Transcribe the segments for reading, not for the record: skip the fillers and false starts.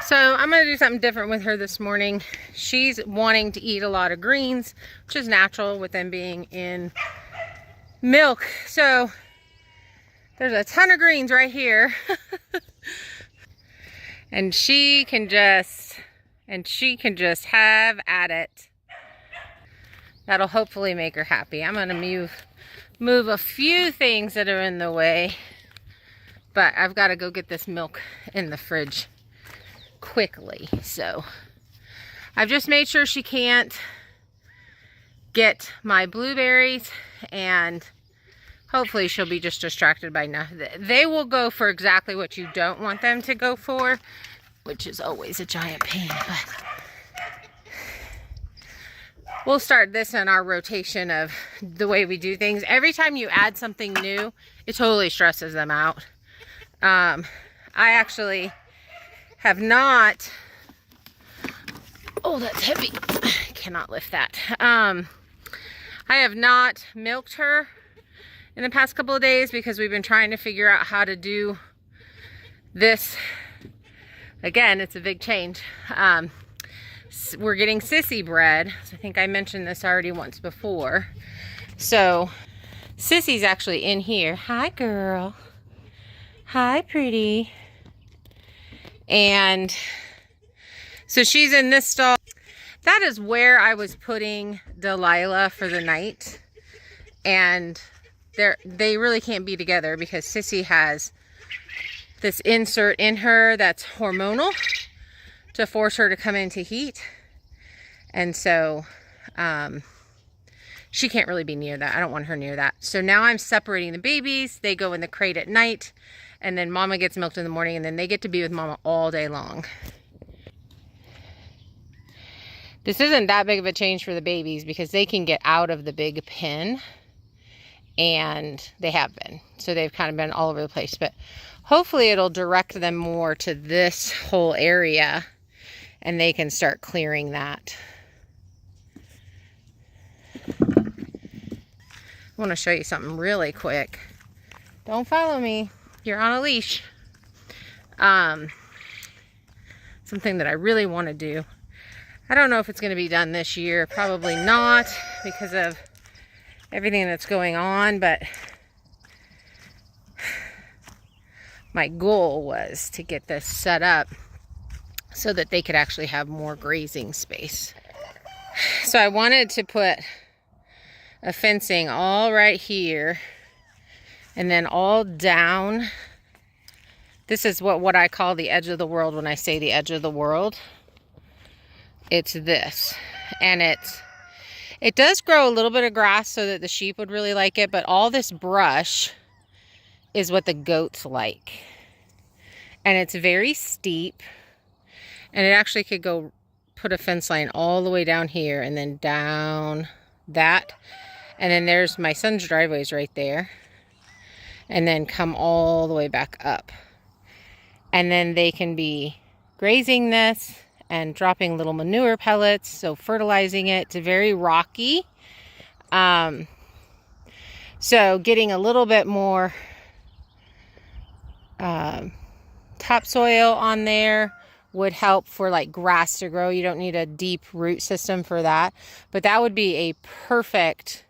So I'm going to do something different with her this morning. She's wanting to eat a lot of greens, which is natural with them being in milk. So there's a ton of greens right here. and she can just have at it. That'll hopefully make her happy. I'm going to move a few things that are in the way. But I've got to go get this milk in the fridge quickly. So I've just made sure she can't get my blueberries, and hopefully she'll be just distracted by now. They will go for exactly what you don't want them to go for, which is always a giant pain. But we'll start this in our rotation of the way we do things. Every time you add something new, it totally stresses them out. I actually have not, oh, that's heavy. I cannot lift that. I have not milked her in the past couple of days because we've been trying to figure out how to do this. Again, it's a big change. We're getting sissy bred. So I think I mentioned this already once before. So Sissy's actually in here. Hi, girl. Hi, pretty. And so she's in this stall. That is where I was putting Delilah for the night. And they really can't be together because Sissy has this insert in her that's hormonal to force her to come into heat. And so she can't really be near that. I don't want her near that. So now I'm separating the babies. They go in the crate at night. And then Mama gets milked in the morning, and then they get to be with Mama all day long. This isn't that big of a change for the babies because they can get out of the big pen, and they have been. So they've kind of been all over the place. But hopefully it'll direct them more to this whole area, and they can start clearing that. I want to show you something really quick. Don't follow me. You're on a leash. Something that I really want to do. I don't know if it's going to be done this year. Probably not because of everything that's going on. But my goal was to get this set up so that they could actually have more grazing space. So I wanted to put a fencing all right here. And then all down. This is what I call the edge of the world when I say the edge of the world. It's this. And it does grow a little bit of grass so that the sheep would really like it. But all this brush is what the goats like. And it's very steep. And it actually could go put a fence line all the way down here. And then down that. And then there's my son's driveway's right there. And then come all the way back up. And then they can be grazing this and dropping little manure pellets, so fertilizing it. It's very rocky. So getting a little bit more topsoil on there would help for like grass to grow. You don't need a deep root system for that. But that would be a perfect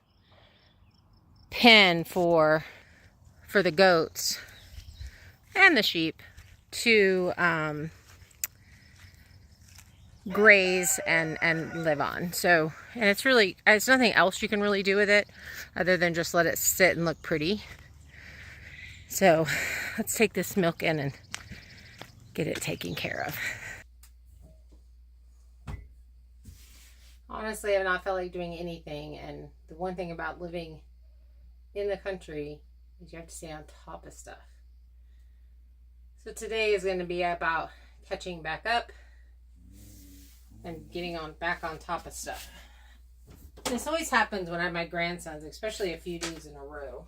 pen for the goats and the sheep to graze and live on. So, and it's nothing else you can really do with it other than just let it sit and look pretty. So let's take this milk in and get it taken care of. Honestly, I've not felt like doing anything, and the one thing about living in the country is you have to stay on top of stuff. So today is going to be about catching back up and getting back on top of stuff. This always happens when I have my grandsons, especially a few days in a row.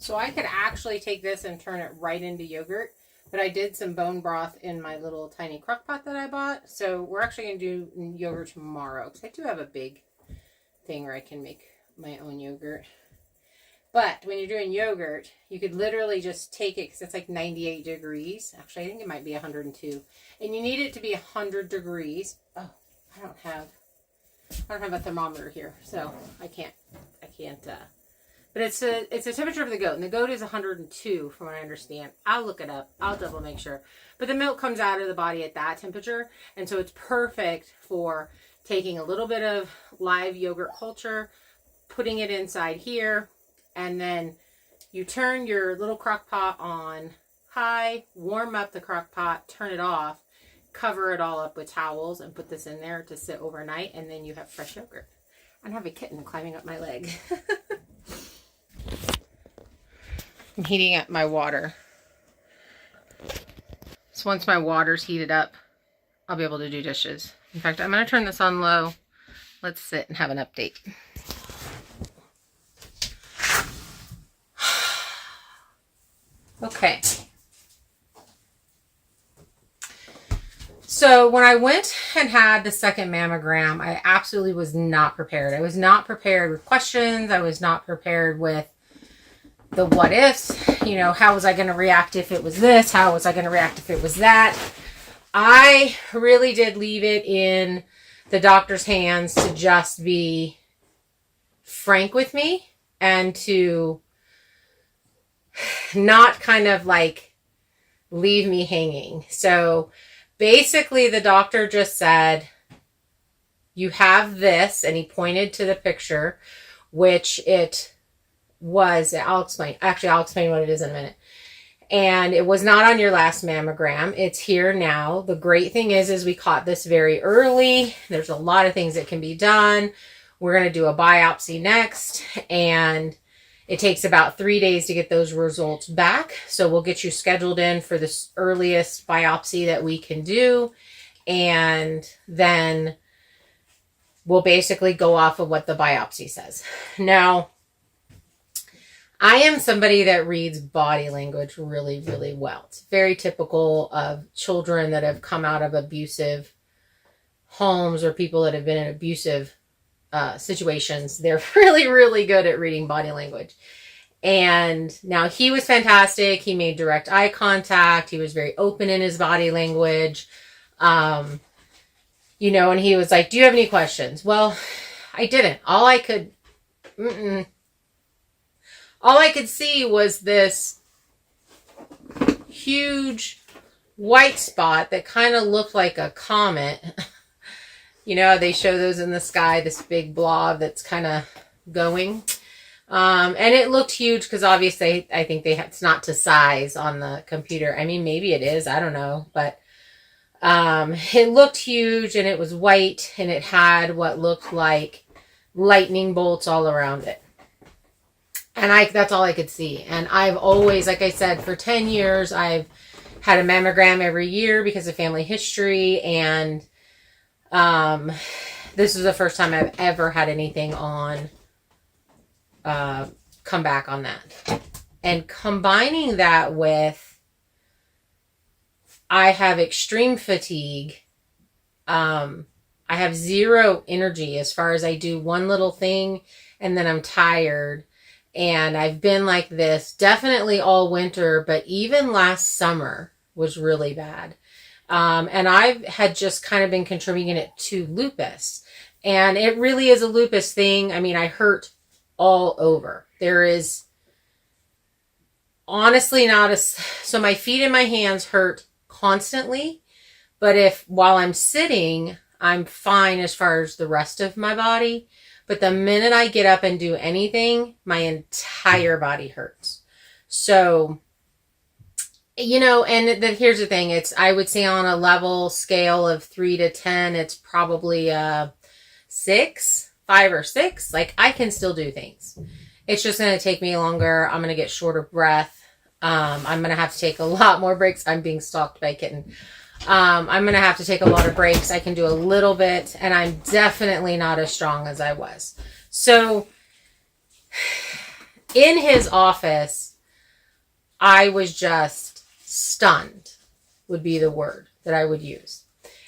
So I could actually take this and turn it right into yogurt, but I did some bone broth in my little tiny crock pot that I bought. So we're actually going to do yogurt tomorrow, because I do have a big thing where I can make my own yogurt. But when you're doing yogurt, you could literally just take it, because it's like 98 degrees. Actually, I think it might be 102. And you need it to be 100 degrees. Oh, I don't have a thermometer here, so I can't, but it's the temperature of the goat, and the goat is 102 from what I understand. I'll look it up. I'll double make sure. But the milk comes out of the body at that temperature, and so it's perfect for taking a little bit of live yogurt culture, putting it inside here, and then you turn your little crock pot on high, warm up the crock pot, turn it off, cover it all up with towels, and put this in there to sit overnight, and then you have fresh yogurt. I have a kitten climbing up my leg. I'm heating up my water. So once my water's heated up, I'll be able to do dishes. In fact, I'm going to turn this on low. Let's sit and have an update. Okay. So when I went and had the second mammogram, I absolutely was not prepared. I was not prepared with questions. I was not prepared with the what ifs. You know, how was I going to react if it was this? How was I going to react if it was that? I really did leave it in the doctor's hands to just be frank with me and to not kind of like leave me hanging. So basically the doctor just said, you have this, and he pointed to the picture, which it was, I'll explain what it is in a minute. And it was not on your last mammogram. It's here now. The great thing is we caught this very early. There's a lot of things that can be done. We're going to do a biopsy next, and it takes about 3 days to get those results back. So we'll get you scheduled in for the earliest biopsy that we can do. And then we'll basically go off of what the biopsy says. Now, I am somebody that reads body language really, really well. It's very typical of children that have come out of abusive homes or people that have been in abusive situations. They're really, really good at reading body language. And now he was fantastic. He made direct eye contact. He was very open in his body language. You know, and he was like, do you have any questions? Well, I didn't. All I could see was this huge white spot that kind of looked like a comet. You know, they show those in the sky, this big blob that's kind of going. And it looked huge because obviously I think it's not to size on the computer. I mean, maybe it is. I don't know. But it looked huge, and it was white, and it had what looked like lightning bolts all around it. And that's all I could see. And I've always, like I said, for 10 years, I've had a mammogram every year because of family history. And this is the first time I've ever had anything on come back on that. And combining that with I have extreme fatigue. I have zero energy as far as I do one little thing and then I'm tired. And I've been like this definitely all winter, but even last summer was really bad. And I had just kind of been contributing it to lupus. And it really is a lupus thing. I mean, I hurt all over. There is honestly so my feet and my hands hurt constantly. But while I'm sitting, I'm fine as far as the rest of my body. But the minute I get up and do anything, my entire body hurts. So, you know, and here's the thing. I would say on a level scale of 3 to 10, it's probably a 5 or 6. Like, I can still do things. It's just going to take me longer. I'm going to get short of breath. I'm going to have to take a lot more breaks. I'm being stalked by a kitten. I'm going to have to take a lot of breaks. I can do a little bit, and I'm definitely not as strong as I was. So in his office, I was just stunned, would be the word that I would use.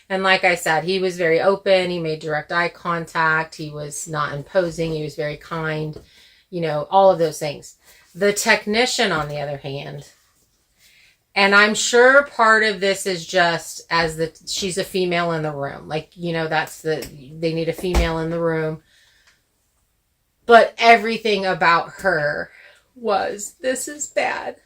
And like I said, he was very open. He made direct eye contact. He was not imposing. He was very kind. You know, all of those things. The technician, on the other hand, and I'm sure part of this is just she's a female in the room. Like, you know, they need a female in the room. But everything about her was, this is bad.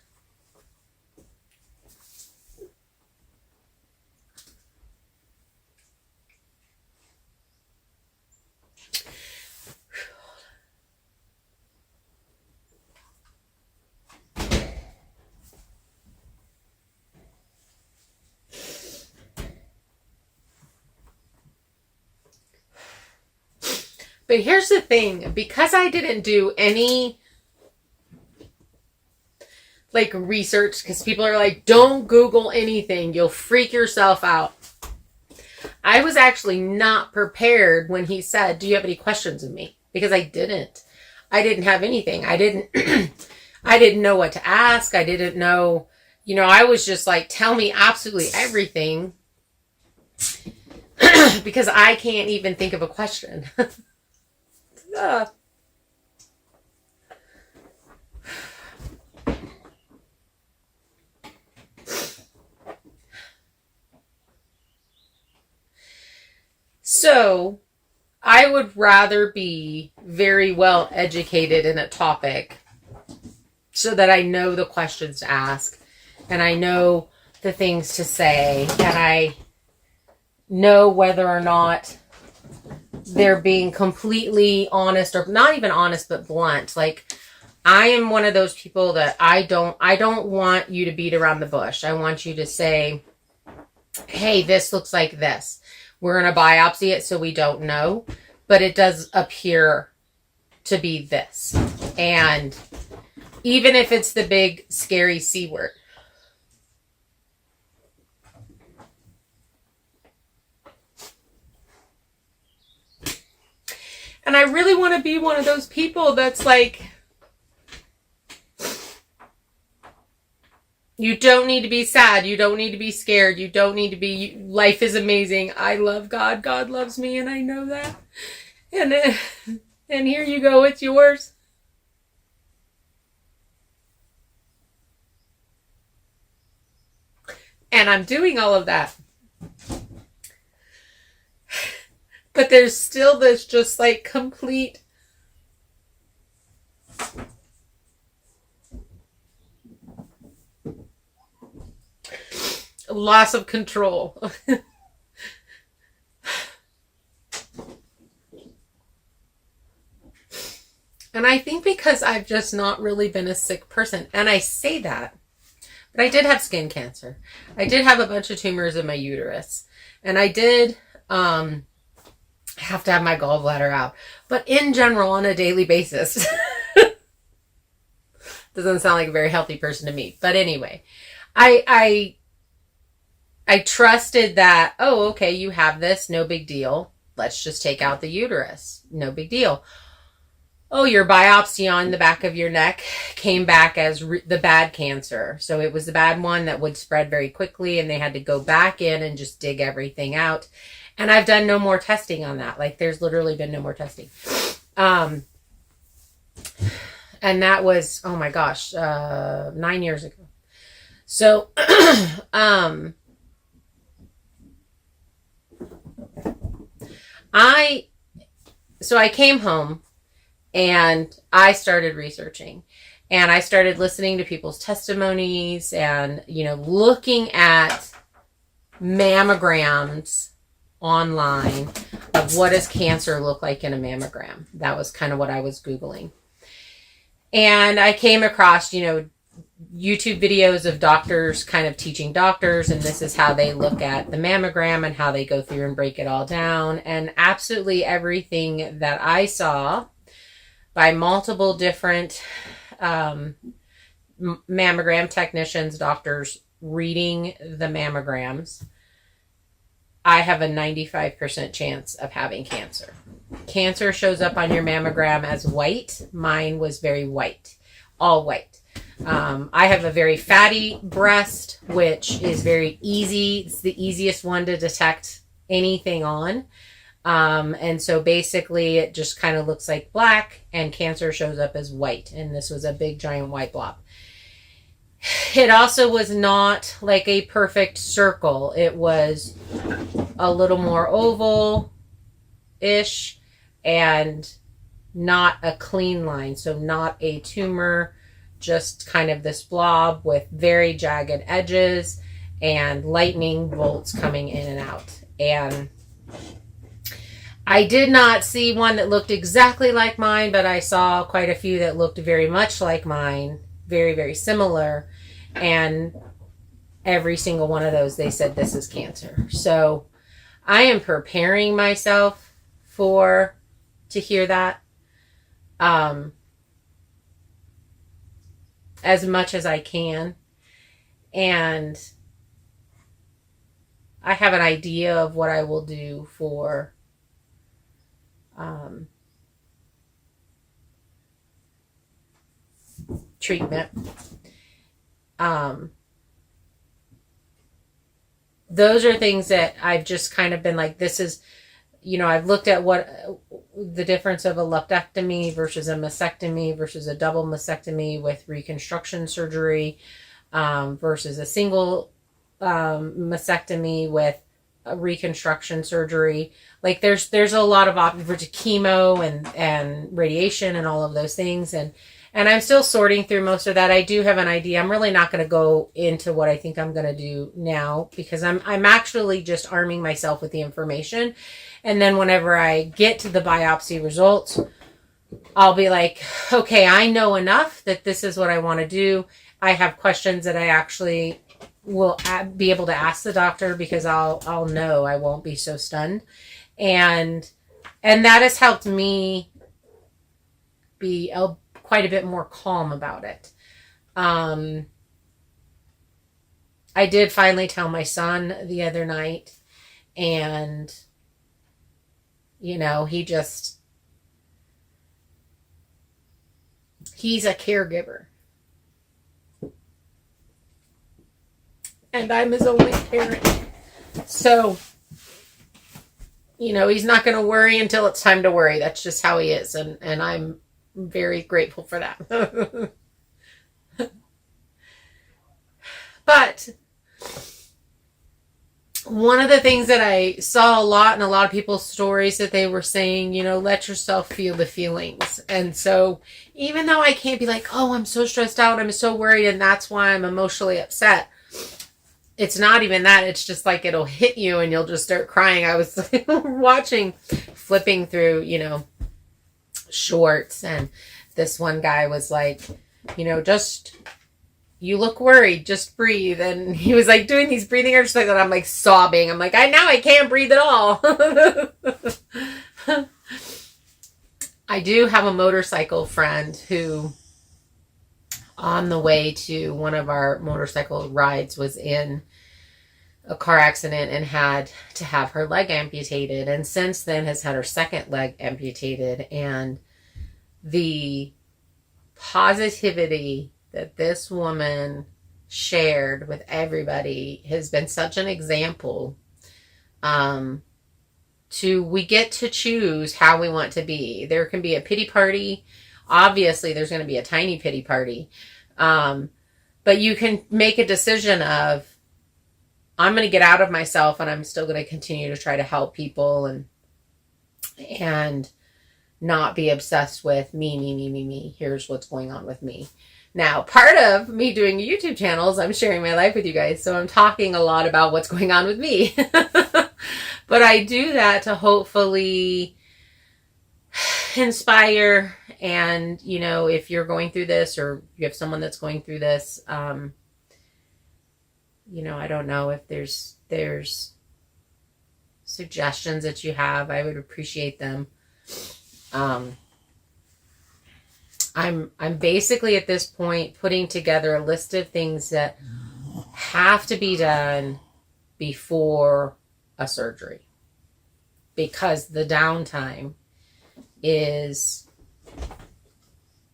But here's the thing, because I didn't do any like research, because people are like, don't Google anything, you'll freak yourself out. I was actually not prepared when he said, do you have any questions of me? Because I didn't have anything. I didn't know what to ask. I didn't know, you know, I was just like, tell me absolutely everything. Because I can't even think of a question. So, I would rather be very well educated in a topic so that I know the questions to ask and I know the things to say and I know whether or not they're being completely honest, or not even honest, but blunt. Like, I am one of those people that I don't want you to beat around the bush. I want you to say, hey, this looks like this. We're going to biopsy it, so we don't know, but it does appear to be this. And even if it's the big, scary C word. And I really want to be one of those people that's like, you don't need to be sad. You don't need to be scared. You don't need to be, life is amazing. I love God. God loves me, and I know that. And here you go. It's yours. And I'm doing all of that. But there's still this just like complete loss of control. And I think because I've just not really been a sick person, and I say that, but I did have skin cancer. I did have a bunch of tumors in my uterus, and I did have to have my gallbladder out. But in general, on a daily basis, doesn't sound like a very healthy person to me. But anyway, I trusted that, oh, okay, you have this, no big deal. Let's just take out the uterus. No big deal. Oh, your biopsy on the back of your neck came back as the bad cancer. So it was the bad one that would spread very quickly, and they had to go back in and just dig everything out. And I've done no more testing on that. Like, there's literally been no more testing. And that was, oh my gosh, 9 years ago. So, I came home and I started researching, and I started listening to people's testimonies and, you know, looking at mammograms online of what does cancer look like in a mammogram. That was kind of what I was Googling. And I came across, you know, YouTube videos of doctors kind of teaching doctors, and this is how they look at the mammogram and how they go through and break it all down. And absolutely everything that I saw by multiple different mammogram technicians, doctors reading the mammograms, I have a 95% chance of having cancer. Cancer shows up on your mammogram as white. Mine was very white, all white. I have a very fatty breast, which is very easy. It's the easiest one to detect anything on. And so basically it just kind of looks like black, and cancer shows up as white. And this was a big giant white blob. It also was not like a perfect circle. It was a little more oval-ish and not a clean line. So not a tumor, just kind of this blob with very jagged edges and lightning bolts coming in and out. And I did not see one that looked exactly like mine, but I saw quite a few that looked very much like mine, very, very similar. And every single one of those, they said this is cancer. So I am preparing myself to hear that as much as I can. And I have an idea of what I will do for treatment. Those are things that I've just kind of been like, this is, I've looked at what the difference of a lumpectomy versus a mastectomy versus a double mastectomy with reconstruction surgery versus a single mastectomy with a reconstruction surgery. Like there's a lot of options for chemo and radiation and all of those things. And I'm still sorting through most of that. I do have an idea. I'm really not going to go into what I think I'm going to do now, because I'm actually just arming myself with the information. And then whenever I get to the biopsy results, I'll be like, okay, I know enough that this is what I want to do. I have questions that I actually will be able to ask the doctor, because I'll know. I won't be so stunned. And that has helped me be quite a bit more calm about it. I did finally tell my son the other night, and he's a caregiver. And I'm his only parent. So, he's not going to worry until it's time to worry. That's just how he is. And I'm very grateful for that. But one of the things that I saw a lot in a lot of people's stories, that they were saying, let yourself feel the feelings. And so even though I can't be like, oh, I'm so stressed out, I'm so worried, and that's why I'm emotionally upset, it's not even that. It's just like it'll hit you and you'll just start crying. I was flipping through, shorts, and this one guy was like, just, you look worried, just breathe. And he was like doing these breathing exercises, like that. I'm like sobbing. I'm like, I can't breathe at all. I do have a motorcycle friend who, on the way to one of our motorcycle rides, was in a car accident and had to have her leg amputated, and since then has had her second leg amputated. And the positivity that this woman shared with everybody has been such an example. We get to choose how we want to be. There can be a pity party. Obviously, there's going to be a tiny pity party. But you can make a decision of, I'm going to get out of myself, and I'm still going to continue to try to help people and not be obsessed with me. Here's what's going on with me. Now, part of me doing a YouTube channel is I'm sharing my life with you guys. So I'm talking a lot about what's going on with me. But I do that to hopefully inspire. And, if you're going through this, or you have someone that's going through this, I don't know if there's suggestions that you have. I would appreciate them. I'm basically at this point putting together a list of things that have to be done before a surgery, because the downtime is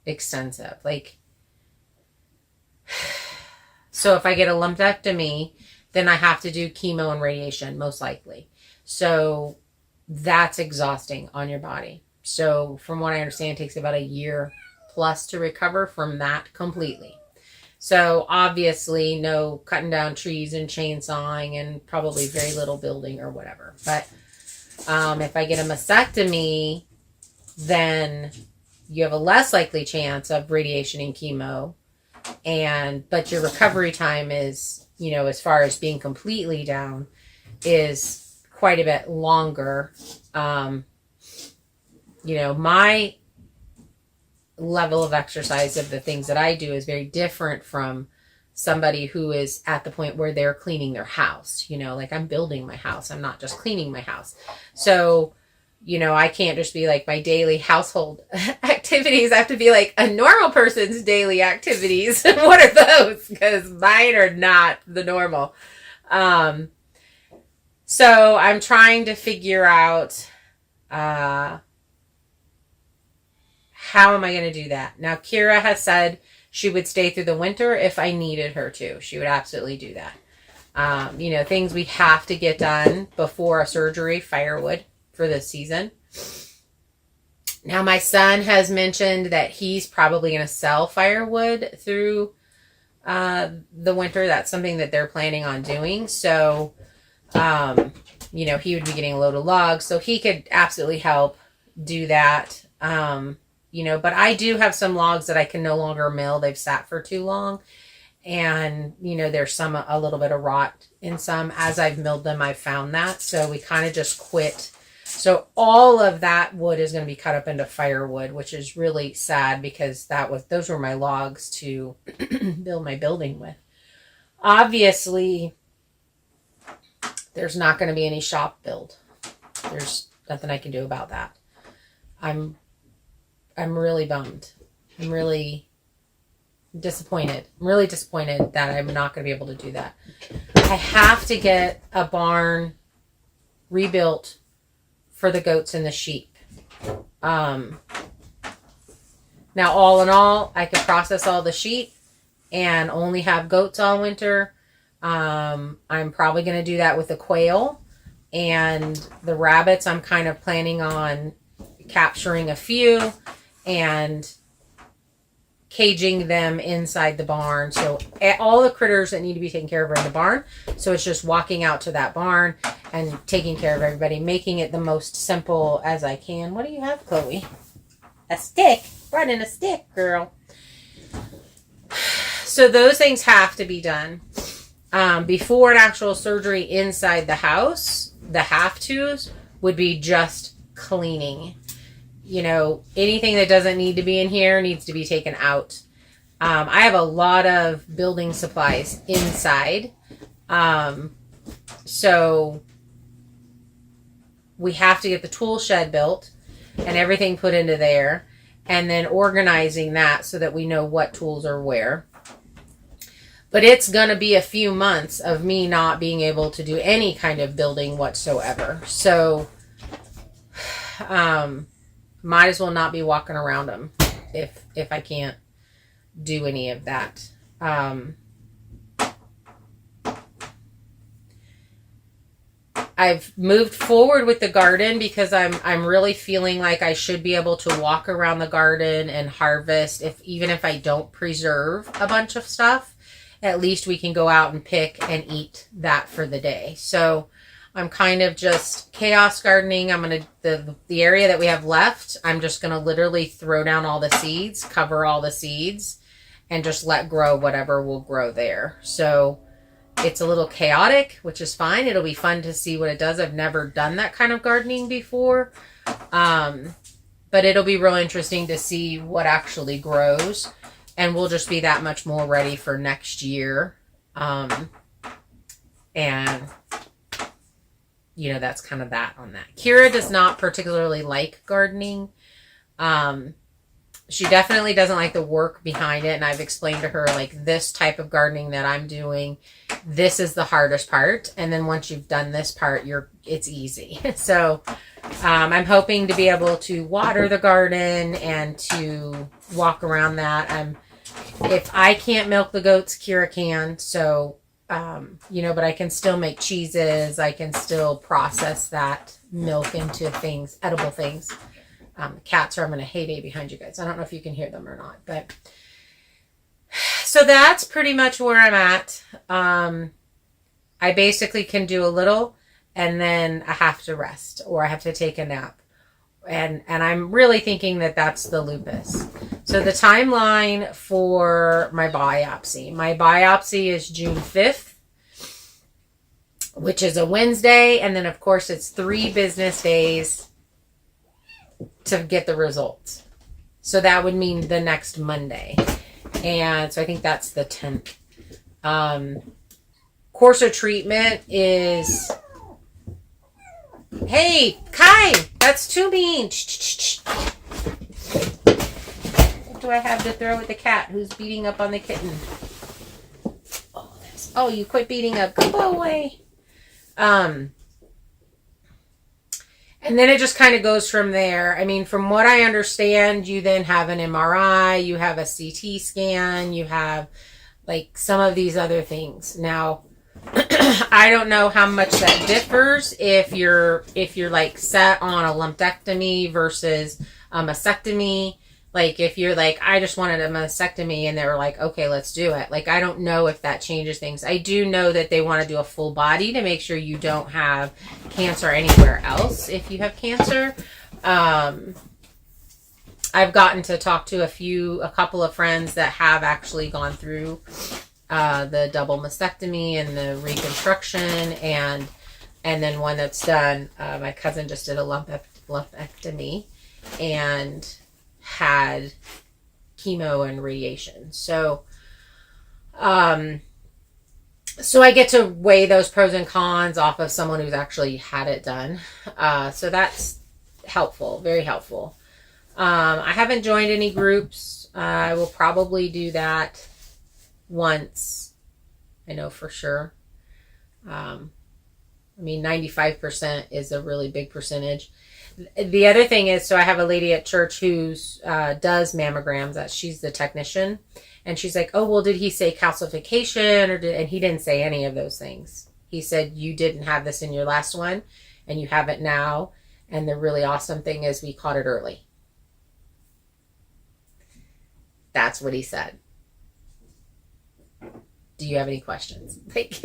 extensive. Like, So if I get a lumpectomy, then I have to do chemo and radiation, most likely. So that's exhausting on your body. So from what I understand, it takes about a year plus to recover from that completely. So obviously no cutting down trees and chainsawing and probably very little building or whatever. But if I get a mastectomy, then you have a less likely chance of radiation and chemo. But your recovery time is, you know, as far as being completely down, is quite a bit longer. You know, my level of exercise of the things that I do is very different from somebody who is at the point where they're cleaning their house. You know, like I'm building my house. I'm not just cleaning my house. So, you know, I can't just be like my daily household activities. I have to be like a normal person's daily activities. What are those? Because mine are not the normal. So I'm trying to figure out how am I going to do that? Now, Kira has said she would stay through the winter if I needed her to. She would absolutely do that. You know, things we have to get done before a surgery, firewood for this season. Now, my son has mentioned that he's probably going to sell firewood through the winter. That's something that they're planning on doing. So, you know, he would be getting a load of logs. So he could absolutely help do that. You know, but I do have some logs that I can no longer mill. They've sat for too long. And, you know, there's a little bit of rot in some. As I've milled them, I've found that. So we kind of just quit. So all of that wood is going to be cut up into firewood, which is really sad because those were my logs to build my building with. Obviously, there's not going to be any shop build. There's nothing I can do about that. I'm really bummed. I'm really disappointed. I'm really disappointed that I'm not going to be able to do that. I have to get a barn rebuilt for the goats and the sheep. Now, all in all, I could process all the sheep and only have goats all winter. I'm probably going to do that with the quail. And the rabbits, I'm kind of planning on capturing a few and caging them inside the barn. So all the critters that need to be taken care of are in the barn. So it's just walking out to that barn and taking care of everybody, making it the most simple as I can. What do you have, Chloe? A stick. Brought in a stick, girl. So those things have to be done. Before an actual surgery inside the house, the have-tos would be just cleaning. You know, anything that doesn't need to be in here needs to be taken out. I have a lot of building supplies inside. So we have to get the tool shed built and everything put into there. And then organizing that so that we know what tools are where. But it's going to be a few months of me not being able to do any kind of building whatsoever. So, might as well not be walking around them if I can't do any of that. I've moved forward with the garden because I'm really feeling like I should be able to walk around the garden and harvest. Even if I don't preserve a bunch of stuff, at least we can go out and pick and eat that for the day. So I'm kind of just chaos gardening. I'm going to, the area that we have left, I'm just going to literally throw down all the seeds, cover all the seeds, and just let grow whatever will grow there. So it's a little chaotic, which is fine. It'll be fun to see what it does. I've never done that kind of gardening before. But it'll be real interesting to see what actually grows. And we'll just be that much more ready for next year. And, you know, that's kind of that on that. Kira does not particularly like gardening. She definitely doesn't like the work behind it. And I've explained to her, like, this type of gardening that I'm doing, this is the hardest part. And then once you've done this part, it's easy. So I'm hoping to be able to water the garden and to walk around that. I'm If I can't milk the goats, Kira can. So, you know, but I can still make cheeses. I can still process that milk into things, edible things. Cats are having a heyday behind you guys. I don't know if you can hear them or not, but so that's pretty much where I'm at. I basically can do a little and then I have to rest or I have to take a nap. And I'm really thinking that that's the lupus. So the timeline for my biopsy is June 5th, which is a Wednesday. And then of course it's 3 business days to get the results. So that would mean the next Monday. And so I think that's the 10th. Course of treatment is... Hey, Kai, that's too mean. What do I have to throw at the cat who's beating up on the kitten? Oh, you quit beating up. Go away. And then it just kind of goes from there. I mean, from what I understand, you then have an MRI, you have a CT scan, you have like some of these other things. Now, I don't know how much that differs if you're like set on a lumpectomy versus a mastectomy. Like if you're like, I just wanted a mastectomy and they were like, okay, let's do it. Like, I don't know if that changes things. I do know that they want to do a full body to make sure you don't have cancer anywhere else if you have cancer. I've gotten to talk to a couple of friends that have actually gone through the double mastectomy and the reconstruction and then one that's done. My cousin just did a lumpectomy and had chemo and radiation. So I get to weigh those pros and cons off of someone who's actually had it done. So that's helpful, very helpful. I haven't joined any groups. I will probably do that once, I know for sure. I mean, 95% is a really big percentage. The other thing is, so I have a lady at church who does mammograms. She's the technician. And she's like, oh, well, did he say calcification? And he didn't say any of those things. He said, you didn't have this in your last one, and you have it now. And the really awesome thing is we caught it early. That's what he said. Do you have any questions? Like,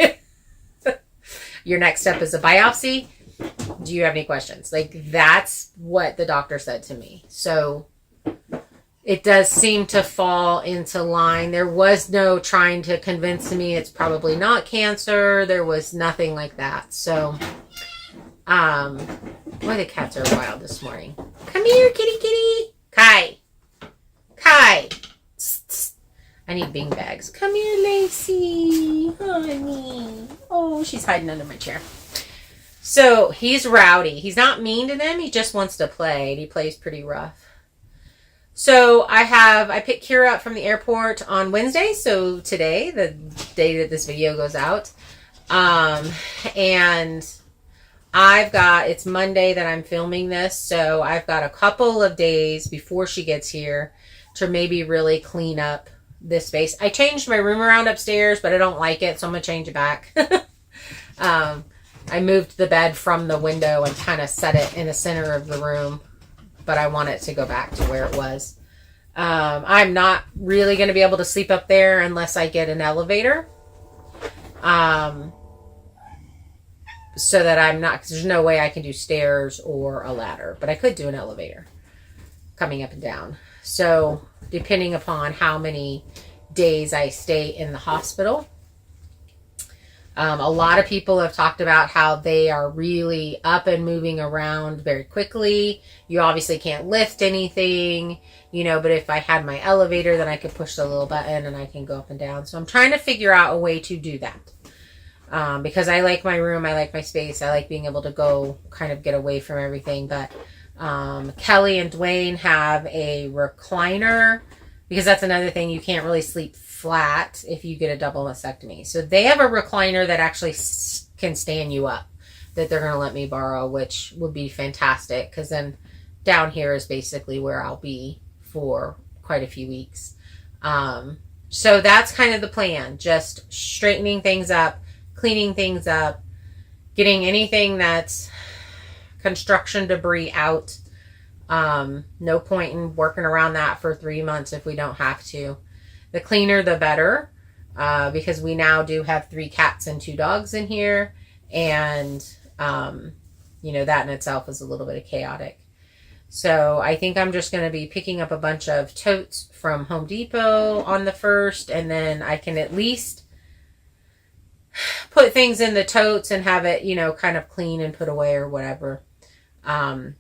your next step is a biopsy. Do you have any questions? Like, that's what the doctor said to me. So it does seem to fall into line. There was no trying to convince me it's probably not cancer. There was nothing like that. So, boy, the cats are wild this morning. Come here, kitty, kitty. Kai. I need bean bags. Come here, Lacey. Honey. Oh, she's hiding under my chair. So he's rowdy. He's not mean to them. He just wants to play. And he plays pretty rough. So I picked Kira up from the airport on Wednesday. So today, the day that this video goes out. And it's Monday that I'm filming this. So I've got a couple of days before she gets here to maybe really clean up this space. I changed my room around upstairs, but I don't like it, so I'm gonna change it back. I moved the bed from the window and kind of set it in the center of the room, but I want it to go back to where it was. I'm not really going to be able to sleep up there unless I get an elevator. So that I'm not, because there's no way I can do stairs or a ladder, but I could do an elevator coming up and down. So depending upon how many days I stay in the hospital. A lot of people have talked about how they are really up and moving around very quickly. You obviously can't lift anything, but if I had my elevator, then I could push the little button and I can go up and down. So I'm trying to figure out a way to do that. Because I like my room, I like my space, I like being able to go kind of get away from everything. But Kelly and Dwayne have a recliner, because that's another thing, you can't really sleep flat if you get a double mastectomy. So they have a recliner that actually can stand you up, that they're going to let me borrow, which would be fantastic, because then down here is basically where I'll be for quite a few weeks. So that's kind of the plan. Just straightening things up, cleaning things up, getting anything that's construction debris out. No point in working around that for 3 months if we don't have to. The cleaner, the better, because we now do have 3 cats and 2 dogs in here. And, that in itself is a little bit of chaotic. So I think I'm just going to be picking up a bunch of totes from Home Depot on the 1st, and then I can at least put things in the totes and have it, kind of clean and put away or whatever. But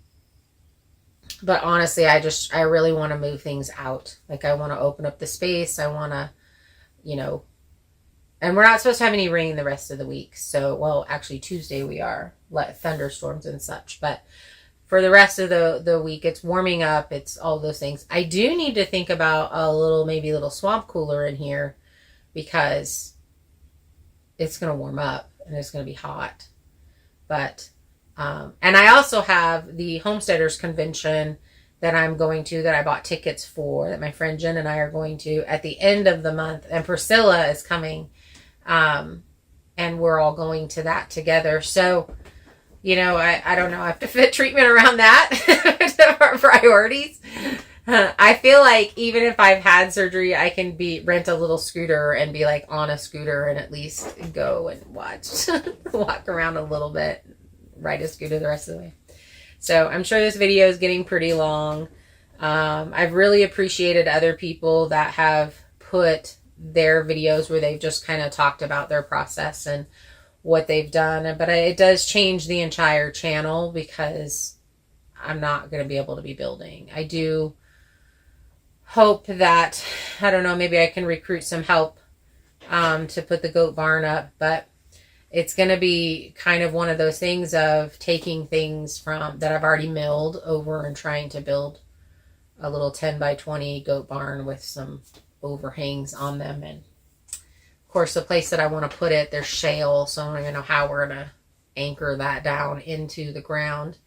honestly, I really want to move things out. Like, I want to open up the space. I want to, and we're not supposed to have any rain the rest of the week. So, well, actually Tuesday we are, thunderstorms and such, but for the rest of the week, it's warming up. It's all those things. I do need to think about maybe a little swamp cooler in here, because it's going to warm up and it's going to be hot. But, and I also have the Homesteaders Convention that I'm going to, that I bought tickets for, that my friend Jen and I are going to at the end of the month. And Priscilla is coming, and we're all going to that together. So, I don't know. I have to fit treatment around that. Our priorities. I feel like even if I've had surgery, I can rent a little scooter and be like on a scooter and at least go and walk around a little bit, ride a scooter the rest of the way. So I'm sure this video is getting pretty long. I've really appreciated other people that have put their videos where they've just kind of talked about their process and what they've done, but it does change the entire channel because I'm not going to be able to be building. I do hope that, I don't know, maybe I can recruit some help to put the goat barn up, but it's going to be kind of one of those things of taking things from that I've already milled over and trying to build a little 10 by 20 goat barn with some overhangs on them. And of course, the place that I want to put it, there's shale, so I don't even know how we're going to anchor that down into the ground.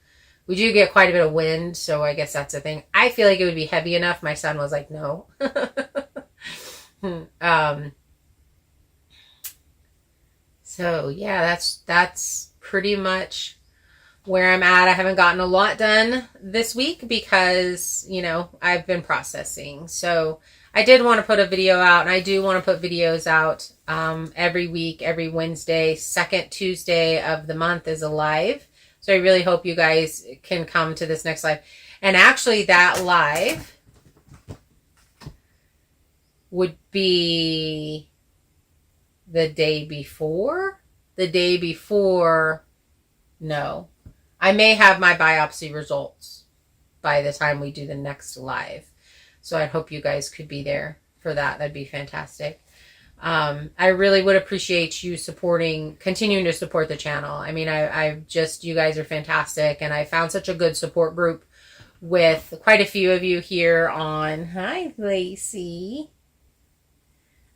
We do get quite a bit of wind, so I guess that's a thing. I feel like it would be heavy enough. My son was like, no. So, yeah, that's pretty much where I'm at. I haven't gotten a lot done this week because, I've been processing. So I did want to put a video out, and I do want to put videos out every week, every Wednesday. Second Tuesday of the month is a live. So I really hope you guys can come to this next live. And actually that live would be the day before. No. I may have my biopsy results by the time we do the next live. So I hope you guys could be there for that. That'd be fantastic. I really would appreciate you continuing to support the channel. I mean, you guys are fantastic. And I found such a good support group with quite a few of you here on, hi, Lacey.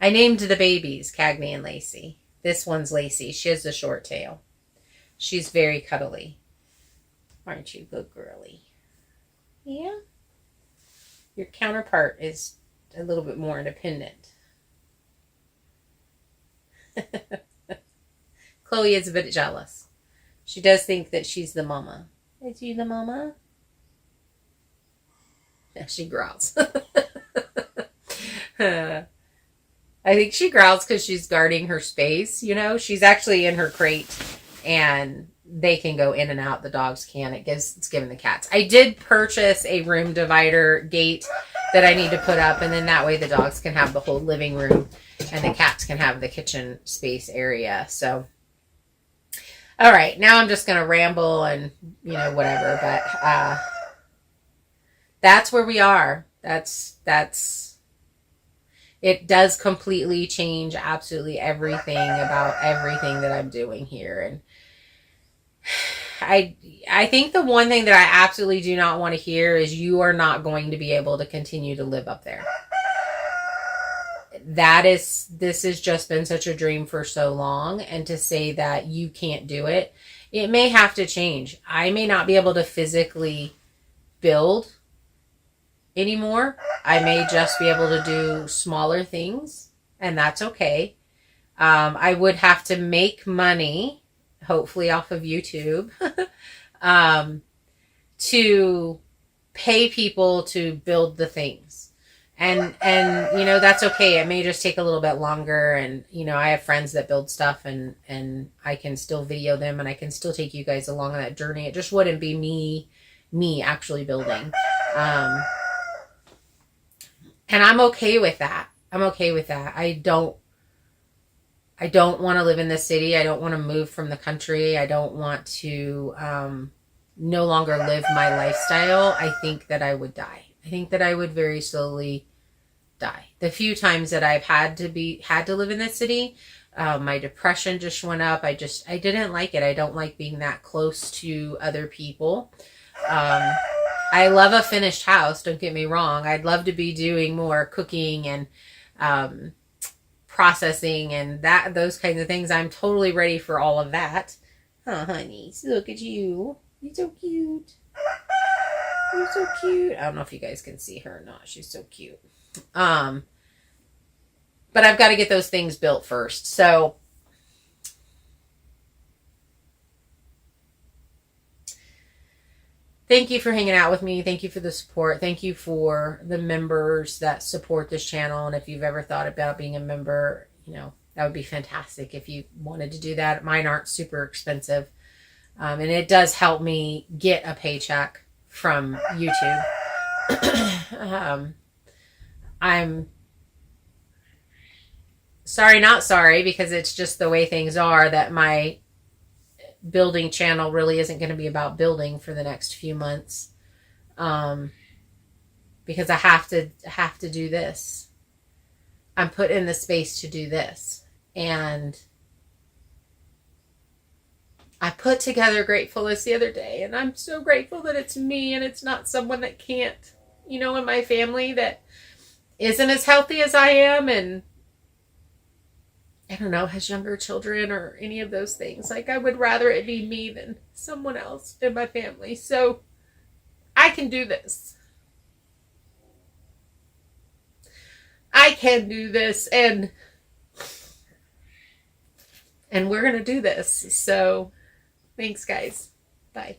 I named the babies Cagney and Lacey. This one's Lacey. She has a short tail. She's very cuddly. Aren't you, good girly? Yeah. Your counterpart is a little bit more independent. Chloe is a bit jealous. She does think that she's the mama. Is you the mama? Yeah, she growls. I think she growls because she's guarding her space. She's actually in her crate and they can go in and out. The dogs can. It's giving the cats. I did purchase a room divider gate that I need to put up, and then that way the dogs can have the whole living room and the cats can have the kitchen space area. So, all right, now I'm just going to ramble and, whatever, but that's where we are. It does completely change absolutely everything about everything that I'm doing here. And I think the one thing that I absolutely do not want to hear is you are not going to be able to continue to live up there. This has just been such a dream for so long, and to say that you can't do it, it may have to change. I may not be able to physically build anymore. I may just be able to do smaller things, and that's okay. I would have to make money, hopefully off of YouTube, to pay people to build the things. And you know, that's okay. It may just take a little bit longer, and you know, I have friends that build stuff, and I can still video them, and I can still take you guys along on that journey. It just wouldn't be me actually building. And I'm okay with that. I'm okay with that. I don't want to live in the city. I don't want to move from the country. I don't want to no longer live my lifestyle. I think that I would die. I think that I would very slowly die. The few times that I've had to live in the city, my depression just went up. I didn't like it. I don't like being that close to other people. I love a finished house. Don't get me wrong. I'd love to be doing more cooking and processing and those kinds of things. I'm totally ready for all of that. Oh, honey, look at you. You're so cute. You're so cute. I don't know if you guys can see her or not. She's so cute. But I've got to get those things built first. So thank you for hanging out with me. Thank you for the support. Thank you for the members that support this channel. And if you've ever thought about being a member, you know, that would be fantastic if you wanted to do that. Mine aren't super expensive. And it does help me get a paycheck from YouTube. I'm sorry, not sorry, because it's just the way things are, that my building channel really isn't going to be about building for the next few months. Because I have to do this. I'm put in the space to do this. And I put together Gratefulness the other day, and I'm so grateful that it's me and it's not someone that can't, you know, in my family that isn't as healthy as I am, and I don't know, has younger children or any of those things. Like, I would rather it be me than someone else in my family. So I can do this. I can do this, and we're going to do this. So thanks, guys. Bye.